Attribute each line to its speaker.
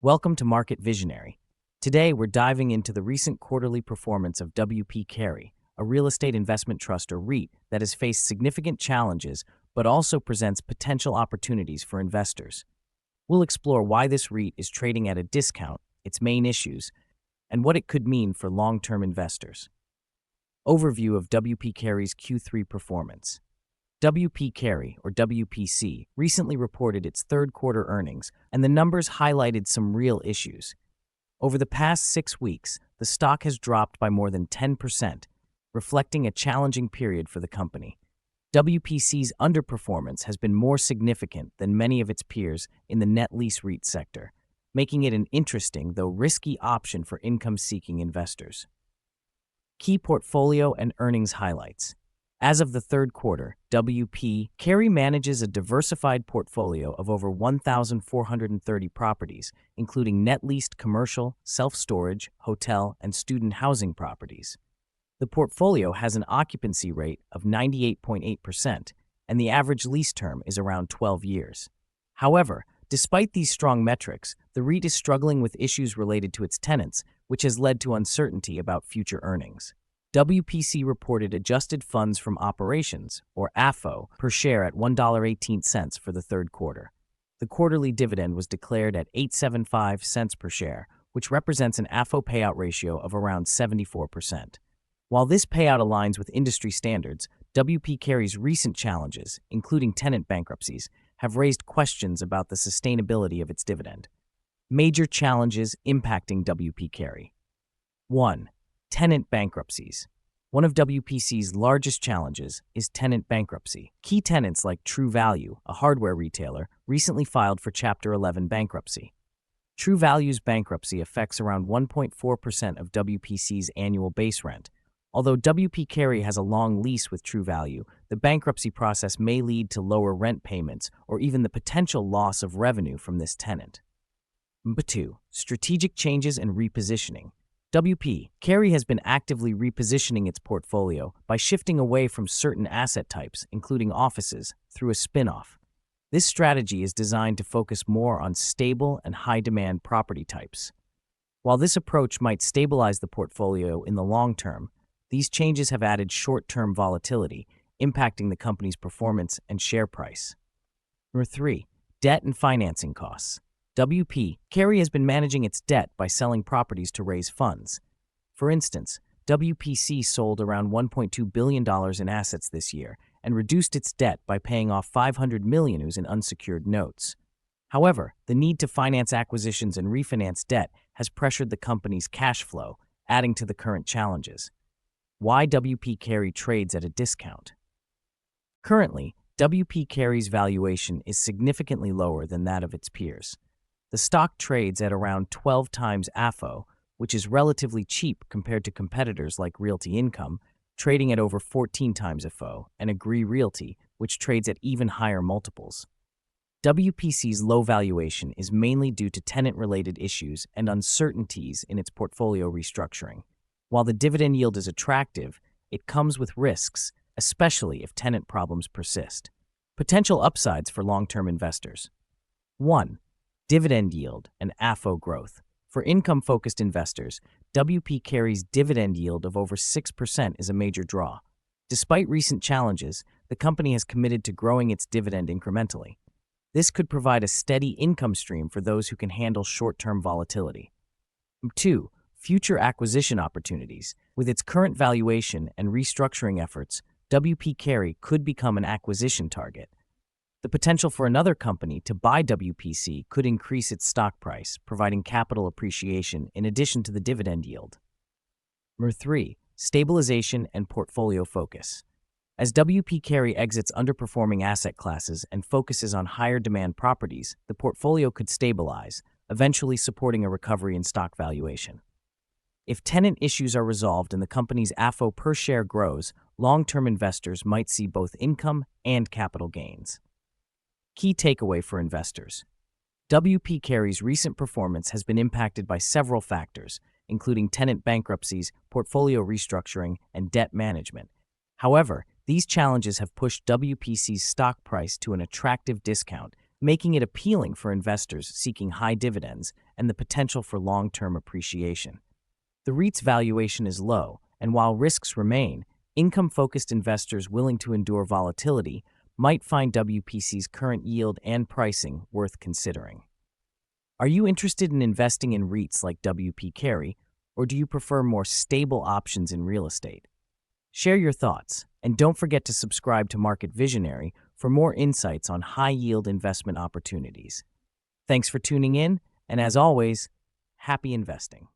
Speaker 1: Welcome to Market Visionary. Today, we're diving into the recent quarterly performance of WP Carey, a real estate investment trust or REIT that has faced significant challenges but also presents potential opportunities for investors. We'll explore why this REIT is trading at a discount, its main issues, and what it could mean for long-term investors. Overview of WP Carey's Q3 performance. WP Carey, or WPC, recently reported its third quarter earnings, and the numbers highlighted some real issues. Over the past 6 weeks, the stock has dropped by more than 10%, reflecting a challenging period for the company. WPC's underperformance has been more significant than many of its peers in the net lease REIT sector, making it an interesting, though risky, option for income-seeking investors. Key portfolio and earnings highlights. As of the third quarter, WP Carey manages a diversified portfolio of over 1,430 properties, including net leased commercial, self-storage, hotel, and student housing properties. The portfolio has an occupancy rate of 98.8%, and the average lease term is around 12 years. However, despite these strong metrics, the REIT is struggling with issues related to its tenants, which has led to uncertainty about future earnings. WPC reported adjusted funds from operations, or AFFO, per share at $1.18 for the third quarter. The quarterly dividend was declared at 875 cents per share, which represents an AFFO payout ratio of around 74%. While this payout aligns with industry standards, WP Carey's recent challenges, including tenant bankruptcies, have raised questions about the sustainability of its dividend. Major challenges impacting WP Carey. 1. Tenant bankruptcies. One of WPC's largest challenges is tenant bankruptcy. Key tenants like True Value, a hardware retailer, recently filed for Chapter 11 bankruptcy. True Value's bankruptcy affects around 1.4% of WPC's annual base rent. Although WP Carey has a long lease with True Value, the bankruptcy process may lead to lower rent payments or even the potential loss of revenue from this tenant. 2. Strategic changes and repositioning. WP Carey has been actively repositioning its portfolio by shifting away from certain asset types, including offices, through a spin-off. This strategy is designed to focus more on stable and high-demand property types. While this approach might stabilize the portfolio in the long term, these changes have added short-term volatility, impacting the company's performance and share price. 3. Debt and financing costs. WP Carey has been managing its debt by selling properties to raise funds. For instance, WPC sold around $1.2 billion in assets this year and reduced its debt by paying off $500 million in unsecured notes. However, the need to finance acquisitions and refinance debt has pressured the company's cash flow, adding to the current challenges. Why WP Carey trades at a discount? Currently, WP Carey's valuation is significantly lower than that of its peers. The stock trades at around 12 times AFFO, which is relatively cheap compared to competitors like Realty Income, trading at over 14 times AFFO, and Agree Realty, which trades at even higher multiples. WPC's low valuation is mainly due to tenant-related issues and uncertainties in its portfolio restructuring. While the dividend yield is attractive, it comes with risks, especially if tenant problems persist. Potential upsides for long-term investors. 1. Dividend yield and AFFO growth. For income-focused investors, WP Carey's dividend yield of over 6% is a major draw. Despite recent challenges, the company has committed to growing its dividend incrementally. This could provide a steady income stream for those who can handle short-term volatility. 2. Future acquisition opportunities. With its current valuation and restructuring efforts, WP Carey could become an acquisition target. The potential for another company to buy WPC could increase its stock price, providing capital appreciation in addition to the dividend yield. 3. Stabilization and portfolio focus. As WP Carey exits underperforming asset classes and focuses on higher demand properties, the portfolio could stabilize, eventually supporting a recovery in stock valuation. If tenant issues are resolved and the company's AFFO per share grows, long-term investors might see both income and capital gains. Key takeaway for investors. WP Carey's recent performance has been impacted by several factors, including tenant bankruptcies, portfolio restructuring, and debt management. However, these challenges have pushed WPC's stock price to an attractive discount, making it appealing for investors seeking high dividends and the potential for long-term appreciation. The REIT's valuation is low, and while risks remain, income-focused investors willing to endure volatility might find WPC's current yield and pricing worth considering. Are you interested in investing in REITs like WP Carey, or do you prefer more stable options in real estate? Share your thoughts, and don't forget to subscribe to Market Visionary for more insights on high-yield investment opportunities. Thanks for tuning in, and as always, happy investing.